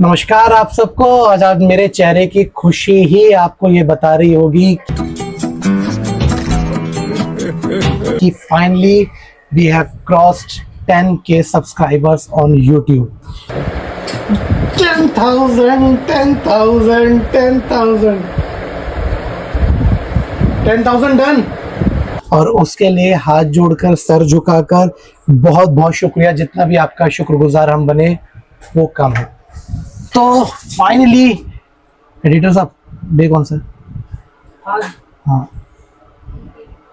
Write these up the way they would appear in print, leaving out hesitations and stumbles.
नमस्कार आप सबको। आज मेरे चेहरे की खुशी ही आपको ये बता रही होगी कि finally we have crossed 10K subscribers on YouTube। 10,000 done. और उसके लिए हाथ जोड़कर सर झुकाकर बहुत बहुत शुक्रिया। जितना भी आपका शुक्रगुजार हम बने वो कम है। तो फाइनली एडिटर साहब डे कौन सा? हाँ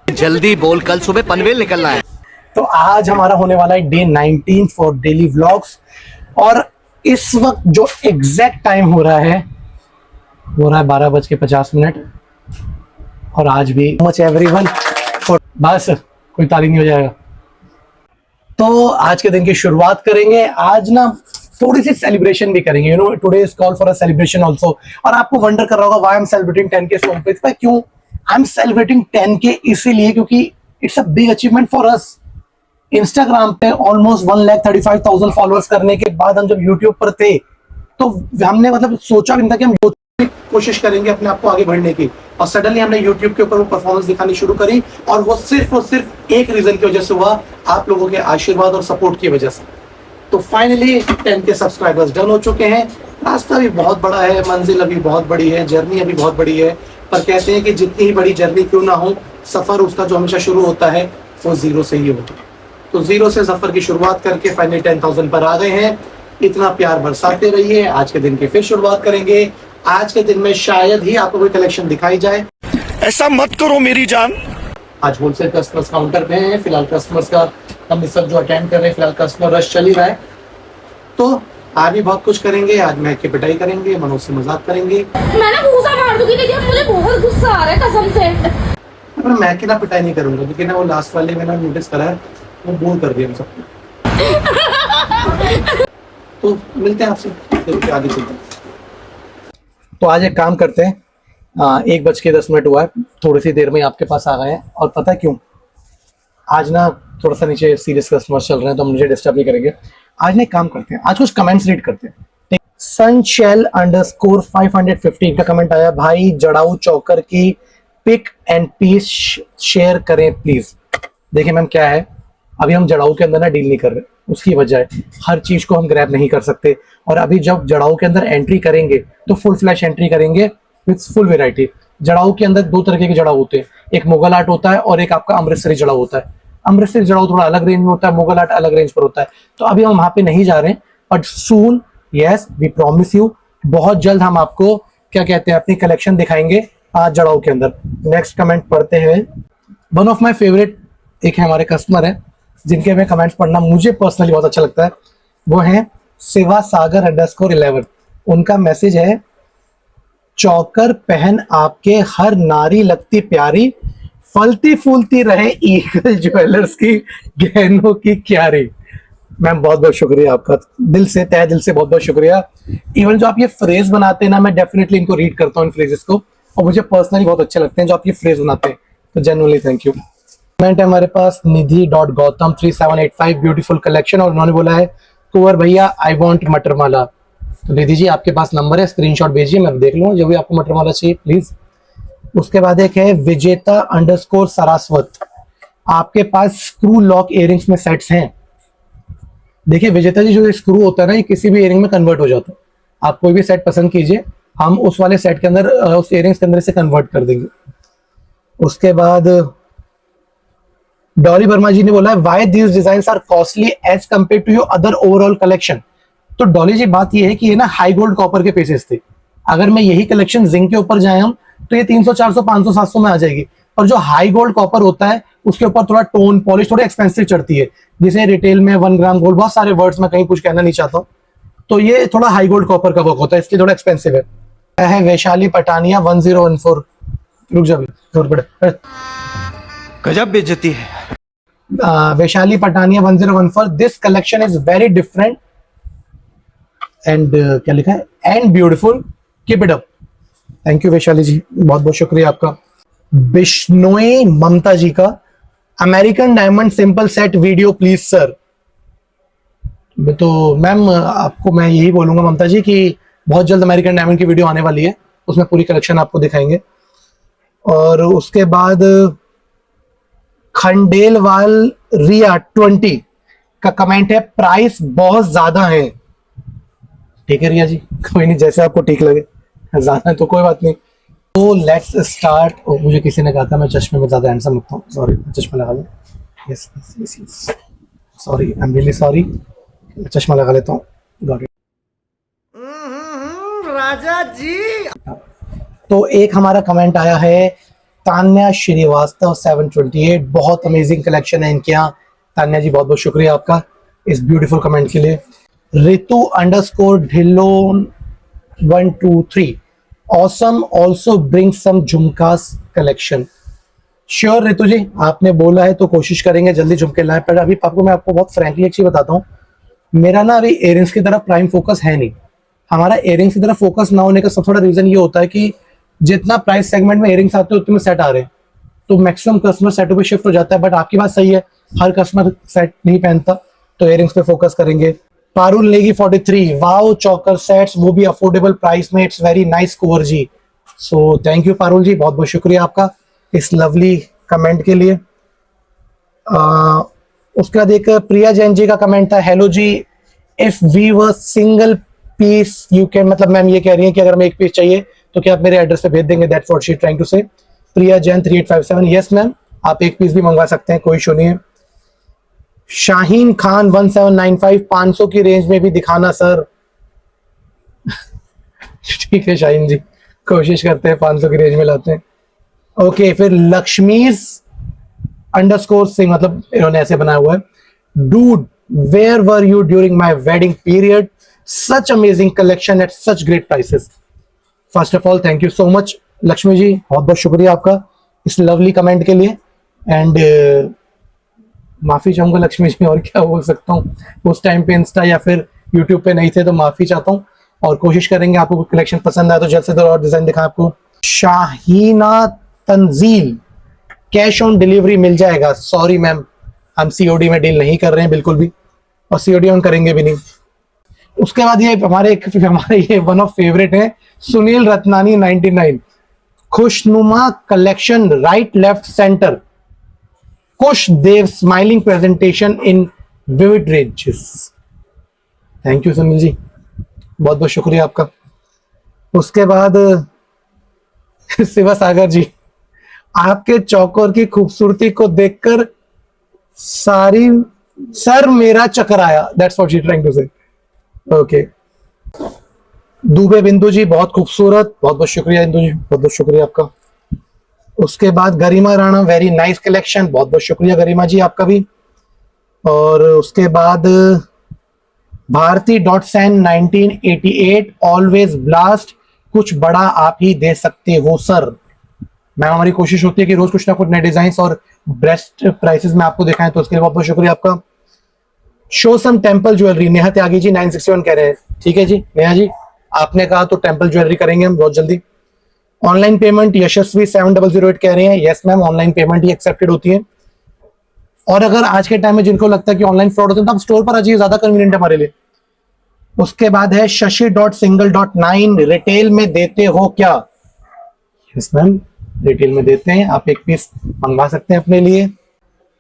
जल्दी बोल, कल सुबह पनवेल निकलना है। तो आज हमारा होने वाला है डे 19 फॉर डेली व्लॉग्स। और इस वक्त जो एग्जैक्ट टाइम हो रहा है वो रहा है 12:50। और आज भी मच एवरीवन बस कोई ताली नहीं हो जाएगा। तो आज के दिन की शुरुआत करेंगे। आज ना थोड़ी सी सेलिब्रेशन भी करेंगे। Today is call for a celebration also. और आपको वंडर कर रहा होगा why I am celebrating 10K some page पे। क्यों आई एम सेलिब्रेटिंग 10K? इसीलिए क्योंकि it's a big achievement for us. Instagram पे ऑलमोस्ट 1,35,000 फॉलोअर्स करने के बाद हम जब यूट्यूब पर थे तो हमने सोचा भी नहीं था कि हम कोशिश करेंगे अपने आप को आगे बढ़ने की। और सडनली हमने यूट्यूब के ऊपर वो परफॉर्मेंस दिखानी शुरू करी। और वो सिर्फ एक रीजन की वजह से हुआ, आप लोगों के आशीर्वाद और सपोर्ट की वजह से। तो फाइनली 10K सब्सक्राइबर्स डन हो चुके हैं। रास्ता भी बहुत बड़ा है, मंजिल अभी बहुत बड़ी है, जर्नी अभी बहुत बड़ी है। पर कहते हैं कि जितनी ही बड़ी जर्नी क्यों ना हो, सफर उसका जो हमेशा शुरू होता है वो जीरो से ही होता है। तो जीरो से सफर की शुरुआत करके फाइनली 10,000 पर आ गए हैं। इतना प्यार बरसाते रहिए। आज के दिन की फिर शुरुआत करेंगे। आज के दिन में शायद ही आपको कोई कलेक्शन दिखाई जाए। ऐसा मत करो मेरी जान। आज होलसेल कस्टमर्स काउंटर पे हैं। फिलहाल कस्टमर्स का हम इस वक्त जो अटेंड कर रहे हैं, फिलहाल कस्टमर रश चल ही रहा है। तो आज भी बहुत कुछ करेंगे। आज मैं की पिटाई करेंगे, मनोज से मजाक करेंगे। मैं ना घूसा मार दूंगी, लेकिन मुझे बहुत गुस्सा आ रहा है कसम से। पर मैं की ना पिटाई नहीं करूंगा क्योंकि ना वो लास्ट वाले मैंने नोटिस करा है, वो बोल कर दिया हम सबको। तो मिलते हैं आपसे आगे चलते हैं। तो आज एक काम करते हैं। 1:10 हुआ है। थोड़ी सी देर में आपके पास आ गए हैं। और पता है क्यों? आज ना थोड़ा सा नीचे सीरियस कस्टमर चल रहे हैं तो हम मुझे डिस्टर्ब नहीं करेंगे। आज ना एक काम करते हैं, आज कुछ कमेंट्स रीड करते हैं। sunshell_515 का कमेंट आया, भाई जड़ाऊ चौकर की पिक एंड पीस शेयर करें प्लीज। देखिए मैम क्या है, अभी हम जड़ाऊ के अंदर ना डील नहीं कर रहे। उसकी वजह है हर चीज को हम ग्रैब नहीं कर सकते। और अभी जब जड़ाऊ के अंदर एंट्री करेंगे तो फुल फ्लैश एंट्री करेंगे विद फुल वेराइटी। जड़ाऊ के अंदर दो तरीके के जड़ाऊ होते हैं, एक मुगल आर्ट होता है और एक आपका अमृतसरी जड़ाऊ होता है। अमृतसरी जड़ाऊ थोड़ा अलग रेंज में होता है, मुगल आर्ट अलग रेंज पर होता है। तो अभी हम वहां पे नहीं जा रहे हैं, but soon yes we promise you, बहुत जल्द हम आपको क्या कहते हैं अपनी कलेक्शन दिखाएंगे आज जड़ाऊ के अंदर। नेक्स्ट कमेंट पढ़ते हैं। वन ऑफ माई फेवरेट एक है हमारे कस्टमर है जिनके में कमेंट्स पढ़ना मुझे पर्सनली बहुत अच्छा लगता है। वो है शिवा सागर _11। उनका मैसेज है, चौकर पहन आपके हर नारी लगती प्यारी, फलती फूलती रहे ईगल ज्वेलर्स की गहनों की क्यारी। मैम बहुत बहुत शुक्रिया आपका, दिल से तहे दिल से बहुत बहुत शुक्रिया। इवन जो आप ये फ्रेज बनाते हैं ना, मैं डेफिनेटली इनको रीड करता हूँ इन फ्रेजेस को, और मुझे पर्सनली बहुत अच्छे लगते हैं जो आप ये फ्रेज बनाते हैं। तो जेन्युइनली थैंक यू। कमेंट है हमारे पास निधि.गौतम3785 ब्यूटीफुल कलेक्शन। और उन्होंने बोला है, कुंवर भैया आई वांट मटर माला। तो निधि जी आपके पास नंबर है, स्क्रीनशॉट भेजिए, मैं देख लूँ जो भी आपको मटर माला चाहिए प्लीज। उसके बाद एक है विजेता _सरास्वत। आपके पास स्क्रू लॉक इयरिंग्स में सेट्स हैं। देखिए विजेता जी, जो स्क्रू होता है ना, ये किसी भी इयरिंग में कन्वर्ट हो जाता है। आप कोई भी सेट पसंद कीजिए, हम उस वाले सेट के अंदर उस इयरिंग्स के अंदर से कन्वर्ट कर देंगे। उसके बाद डॉली वर्मा जी ने बोला है, why these designs are costly as compare to your other overall collection. तो डॉली जी बात ये है कि ये ना हाई गोल्ड कॉपर के पीसेस थे। अगर मैं यही कलेक्शन जिंक के ऊपर जाए हम तो ये 300 400 500 700 में आ जाएगी। और जो हाई गोल्ड कॉपर होता है उसके ऊपर थोड़ा टोन पॉलिश थोड़ी एक्सपेंसिव चढ़ती है। जैसे रिटेल में 1 ग्राम गोल्ड, बहुत सारे वर्ड्स में कहीं कुछ कहना नहीं चाहता हूँ, तो ये थोड़ा हाई गोल्ड कॉपर का वर्क होता है, इसलिए थोड़ा एक्सपेंसिव है। वैशाली पटानिया 1014। रुक जा गजब बेइज्जती है। Vaishali Pathania 1014। This collection is very different and क्या लिखा है, and beautiful, keep it up. Thank you Vaishali ji, बहुत बहुत शुक्रिया आपका। बिश्नोई ममता जी का, American diamond simple set video please sir. तो मैम आपको मैं यही बोलूंगा ममता जी कि बहुत जल्द अमेरिकन डायमंड की वीडियो आने वाली है, उसमें पूरी कलेक्शन आपको दिखाएंगे। और उसके बाद खंडेलवाल रिया 20 का कमेंट है, प्राइस बहुत ज्यादा है। ठीक है रिया जी, कोई नहीं, जैसे आपको ठीक लगे, ज्यादा है तो कोई बात नहीं। तो लेट्स स्टार्ट। मुझे किसी ने कहा था मैं चश्मे में ज्यादा हैंडसम लगता हूँ, सॉरी चश्मा लगा लूँ। Yes yes yes yes, sorry, I am really sorry, चश्मा लगा लेता हूँ। Got it. राजा जी। तो एक हमारा कमेंट आया है तान्या श्रीवास्तव 728, बहुत अमेजिंग कलेक्शन है इनके यहाँ। तान्या जी बहुत बहुत शुक्रिया आपका इस ब्यूटीफुल कमेंट के लिए। Ritu underscore Dhillon 123, awesome also bring some jhumkas collection. Sure Ritu ji, आपने बोला है तो कोशिश करेंगे जल्दी झुमके लाए। पर अभी आपको मैं बहुत फ्रैंकली एक चीज बताता हूँ, मेरा ना अभी इयरिंग्स की तरफ प्राइम फोकस है नहीं। हमारा इयरिंग्स की तरफ फोकस ना होने का सब थोड़ा रीजन ये होता है कि जितना प्राइस सेगमेंट में इयरिंग्स आते हैं उतने में सेट आ रहे हैं, तो मैक्सिमम कस्टमर सेटों पे शिफ्ट हो जाता है। बट आपकी बात सही है, हर कस्टमर सेट नहीं पहनता, तो इयरिंग्स पे फोकस करेंगे। Parul Negi 43, wow choker sets, वो भी अफोर्डेबल प्राइस में, it's very nice Kunwar ji. So thank you Parul ji, बहुत बहुत शुक्रिया आपका इस लवली कमेंट के लिए। उसके बाद एक प्रिया जैन जी का कमेंट था, हेलो जी, if we were single piece you can, मतलब मैम ये कह रही है कि अगर हमें एक पीस चाहिए तो क्या आप मेरे एड्रेस पे भेज देंगे, that's what she trying to say. Priya Jain 3857, yes ma'am, आप एक पीस भी मंगवा सकते हैं, कोई इशू नहीं है। शाहीन खान 1795, 500 की रेंज में भी दिखाना सर। ठीक है शाहीन जी, कोशिश करते हैं 500 की रेंज में लाते हैं। ओके, फिर लक्ष्मीज अंडरस्कोर सिंह, मतलब इन्होंने ऐसे बनाया हुआ है, dude where were you during my wedding period, such amazing collection at such great prices. First of all thank you so much Lakshmi ji, बहुत बहुत शुक्रिया आपका इस लवली कमेंट के लिए। एंड माफी चाहूंगा लक्ष्मी जी, और क्या बोल सकता हूँ, उस टाइम पे इंस्टा या फिर यूट्यूब पे नहीं थे, तो माफी चाहता हूँ। और कोशिश करेंगे आपको कलेक्शन पसंद आए तो जल्द से जल्द और डिजाइन दिखाएं आपको। Shaheena Tanzeel, cash on delivery मिल जाएगा। सॉरी मैम, हम सीओडी में डील नहीं कर रहे हैं बिल्कुल भी, और सीओडी हम करेंगे भी नहीं। उसके बाद ये हमारे ये वन ऑफ फेवरेट है, सुनील रत्नानी 99, खुशनुमा collection right left centre, Kush Dev smiling presentation in vivid ranges. Thank you Sunil ji, बहुत बहुत शुक्रिया आपका। उसके बाद शिवा सागर जी, आपके चौकोर की खूबसूरती को देखकर सर मेरा चक्कर आया, that's what she trying to say. Okay, Dubey Bindu ji बहुत खूबसूरत, बहुत बहुत शुक्रिया इंदु जी, बहुत बहुत शुक्रिया आपका। उसके बाद गरिमा राणा, वेरी नाइस कलेक्शन, बहुत बहुत शुक्रिया गरिमा जी आपका भी। और उसके बाद भारती डॉट सैन 1988, ऑलवेज ब्लास्ट, कुछ बड़ा आप ही दे सकते हो सर। मैम हमारी कोशिश होती है कि रोज कुछ ना कुछ नए डिजाइन और बेस्ट प्राइसेस में आपको दिखाएं, तो उसके लिए बहुत बहुत शुक्रिया आपका। Show some temple jewellery, Neha Tyagi ji 961 कह रहे हैं, ठीक है जी नेहा जी, आपने कहा तो टेम्पल ज्वेलरी करेंगे हम बहुत जल्दी। ऑनलाइन पेमेंट यशस्वी 7008 कह रहे हैं, yes ma'am online payment he accepted होती है। और अगर आज के टाइम में जिनको लगता है कि ऑनलाइन फ्रॉड होता है तो आप स्टोर पर आ जाइए, ज्यादा कन्वीनियंट है हमारे लिए। उसके बाद है शशि.single.9, रिटेल में देते हो क्या? यस मैम रिटेल में देते हैं, आप एक पीस मंगवा सकते हैं अपने लिए।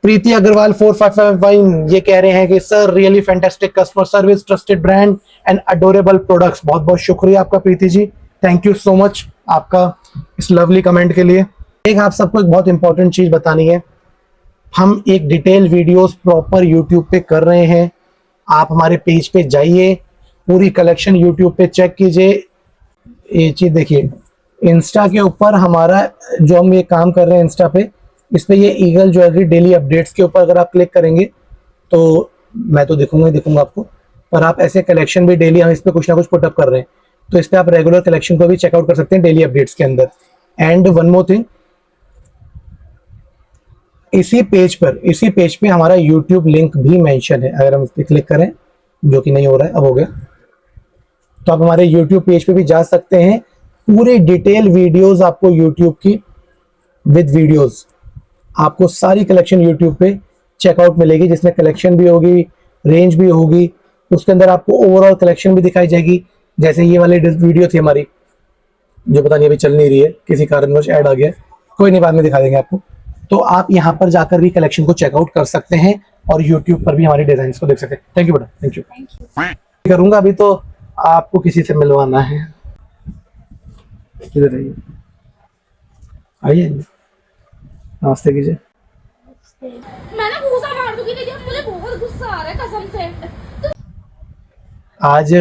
प्रीति अग्रवाल 4551 ये कह रहे हैं कि sir really fantastic customer service, trusted brand and adorable products. बहुत बहुत शुक्रिया आपका Preeti ji, thank you so much आपका इस लवली कमेंट के लिए। एक आप सबको एक बहुत इंपॉर्टेंट चीज बतानी है, हम एक डिटेल वीडियोस प्रॉपर यूट्यूब पे कर रहे हैं, आप हमारे पेज पे जाइए, पूरी कलेक्शन यूट्यूब पे चेक कीजिए। ये चीज देखिए, इंस्टा के ऊपर हमारा जो हम ये काम कर रहे हैं इंस्टा पे, इस पे ये ईगल ज्वेलरी डेली अपडेट्स के ऊपर अगर आप क्लिक करेंगे तो मैं तो दिखूंगा ही दिखूंगा आपको, पर आप ऐसे कलेक्शन भी डेली हम इस पे कुछ ना कुछ पुटअप कर रहे हैं, तो इस पे आप रेगुलर कलेक्शन को भी चेकआउट कर सकते हैं डेली अपडेट्स के अंदर। एंड वन मोर थिंग, इसी पेज पे हमारा यूट्यूब लिंक भी मेंशन है, अगर हम इस पे क्लिक करें, जो कि नहीं हो रहा है, अब हो गया, तो आप हमारे यूट्यूब पेज पे भी जा सकते हैं। पूरे डिटेल वीडियोस आपको यूट्यूब की विद वीडियोस, आपको सारी कलेक्शन यूट्यूब पे चेकआउट मिलेगी, जिसमें कलेक्शन भी होगी, रेंज भी होगी, उसके अंदर आपको ओवरऑल कलेक्शन भी दिखाई जाएगी। जैसे ये वाली वीडियो थी हमारी, जो पता नहीं अभी चल नहीं रही है, किसी कारणवश ऐड आ गया, कोई नहीं, बाद में दिखा देंगे आपको। तो आप यहाँ पर जाकर भी कलेक्शन को चेकआउट कर सकते हैं और यूट्यूब पर भी हमारी डिजाइन को देख सकते हैं। थैंक यू बेटा, थैंक यू। करूंगा अभी तो आपको किसी से मिलवाना है। किधर आइए, आइए नमस्ते कीजिए। मैं ना भूसा मार दूंगी लेकिन मुझे बहुत गुस्सा आ रहा है कसम से। आज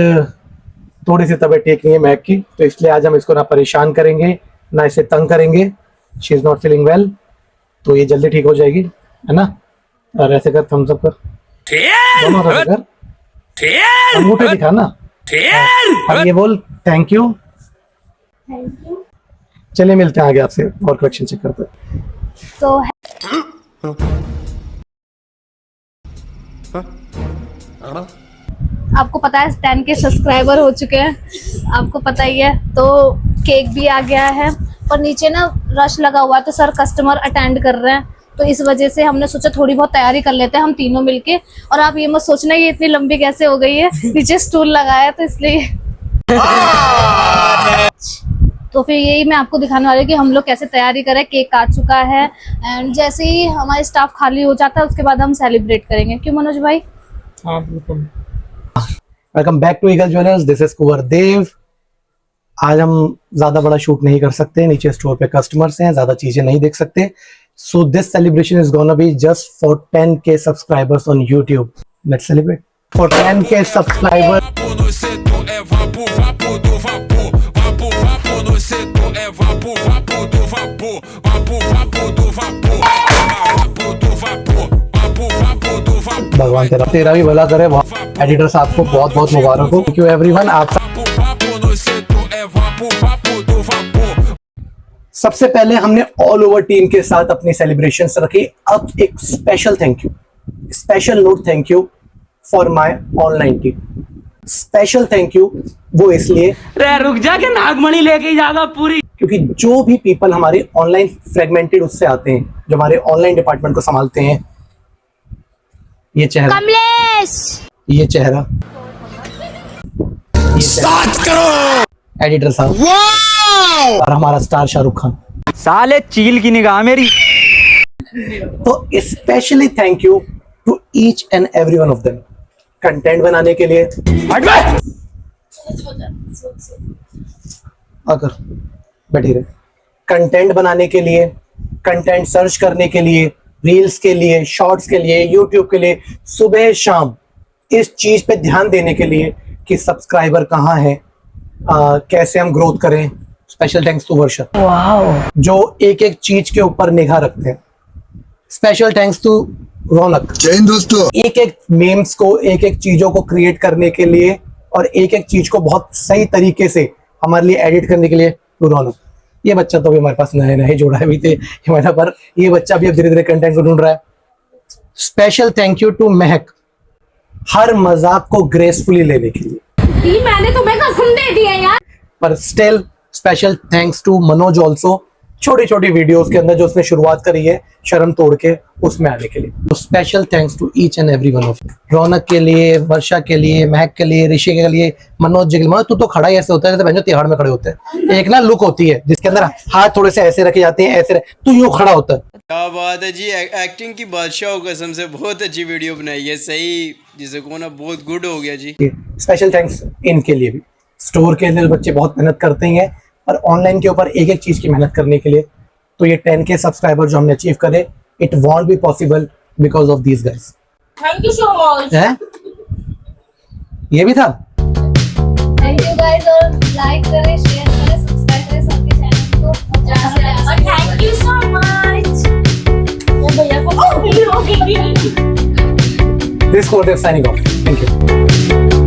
थोड़ी सी तबीयत ठीक नहीं है महक की, तो इसलिए आज हम इसको ना परेशान करेंगे ना इसे तंग करेंगे। She is not feeling well, तो ये जल्दी ठीक हो जाएगी, है ना। और ऐसे कर, थम्स अप कर, दोनों ऐसे कर, अंगूठे दिखा ना, और ये बोल थैंक यू। चलिए मिलते हैं आगे आपसे और कलेक्शन चेक करते हैं। तो आपको पता है 10 के सब्सक्राइबर हो चुके हैं, आपको पता ही है। तो केक भी आ गया है, पर नीचे ना रश लगा हुआ है, तो सर कस्टमर अटेंड कर रहे हैं, तो इस वजह से हमने सोचा थोड़ी बहुत तैयारी कर लेते हैं हम तीनों मिलके। और आप ये मत सोचना ये इतनी लंबी कैसे हो गई है, नीचे स्टूल लगाया तो इसलिए। तो फिर यही मैं आपको दिखाने वाली हूँ कि हम लोग कैसे तैयारी करें। केक आ चुका है एंड जैसे ही हमारा स्टाफ खाली हो जाता है उसके बाद हम सेलिब्रेट करेंगे, क्यों मनोज भाई? हाँ बिल्कुल। Welcome back to Eagle Jewellers, this is Kunwar Dev. आज हम ज्यादा बड़ा शूट नहीं कर सकते, नीचे स्टोर पे कस्टमर्स हैं, ज्यादा चीजें नहीं देख सकते। So this celebration is gonna be just for 10K subscribers on YouTube. Let's celebrate for 10K subscribers. भगवान तेरा भी भला करे। एडिटर साहब को बहुत बहुत मुबारक हो। Thank you everyone. आप सबसे पहले हमने ऑल ओवर टीम के साथ अपनी सेलिब्रेशंस रखी। अब एक special thank you, special note thank you for my online team. Special thank you वो इसलिए, रुक जा के नागमणि लेके जाएगा पूरी, क्योंकि जो भी पीपल हमारे ऑनलाइन फ्रेगमेंटेड उससे आते हैं, जो हमारे ऑनलाइन डिपार्टमेंट को संभालते हैं, ये चेहरा कमलेश, ये चेहरा, एडिटर साहब और हमारा स्टार शाहरुख खान, साले चील की निगाह मेरी। तो specially thank you to each and every one of them. Content बनाने के लिए अगर बैठी रहे, कंटेंट बनाने के लिए, कंटेंट सर्च करने के लिए, रील्स के लिए, शॉर्ट्स के लिए, यूट्यूब के लिए, सुबह शाम इस चीज पे ध्यान देने के लिए कि सब्सक्राइबर कहाँ है, कैसे हम ग्रोथ करें। स्पेशल थैंक्स टू वर्षा, जो एक एक चीज के ऊपर निगाह रखते हैं। स्पेशल थैंक्स टू रौनक, जय हिंद दोस्तों। एक एक मेम्स को, एक एक चीजों को क्रिएट करने के लिए और एक एक चीज को बहुत सही तरीके से हमारे लिए एडिट करने के लिए टू रौनक। ये बच्चा तो भी हमारे पास नए नए जोड़ा है भी थे हमारा, पर ये बच्चा भी अब धीरे धीरे कंटेंट को ढूंढ रहा है। स्पेशल थैंक यू टू महक, हर मजाक को ग्रेसफुली लेने के लिए। मैंने तुम्हें कसम दे दी है यार। पर still special thanks to Manoj also, छोटी छोटी वीडियोस के अंदर जो उसने शुरुआत करी है शर्म तोड़ के उसमें आने के लिए। तो special thanks to each and every one of you. Raunak के लिए, वर्षा के लिए, महक के लिए, ऋषि के लिए, मनोज जी के लिए। मनोज तू तो खड़ा ही ऐसे होता है जैसे बहनों तिहाड़ में खड़े होते हैं। एक ना लुक होती है जिसके अंदर हाथ थोड़े से ऐसे रखे जाते हैं, ऐसे तू यूं खड़ा होता है। क्या बात है जी, एक्टिंग की बादशाह हो कसम से, बहुत अच्छी वीडियो बनाई है, सही जिसे को ना बहुत गुड हो गया जी। स्पेशल थैंक्स इनके लिए भी। स्टोर के लिए बच्चे बहुत मेहनत करते ही हैं, और ऑनलाइन के ऊपर एक एक चीज की मेहनत करने के लिए। तो ये 10K सब्सक्राइबर जो हमने अचीव करे, it won't be possible because of these guys. Thank you so much. है ये भी था। थैंक यू गाइस, और लाइक करें, शेयर करें, सब्सक्राइब करें सबके चैनल को। Thank you so much. भैया को This is Kuwardev signing off. Thank you.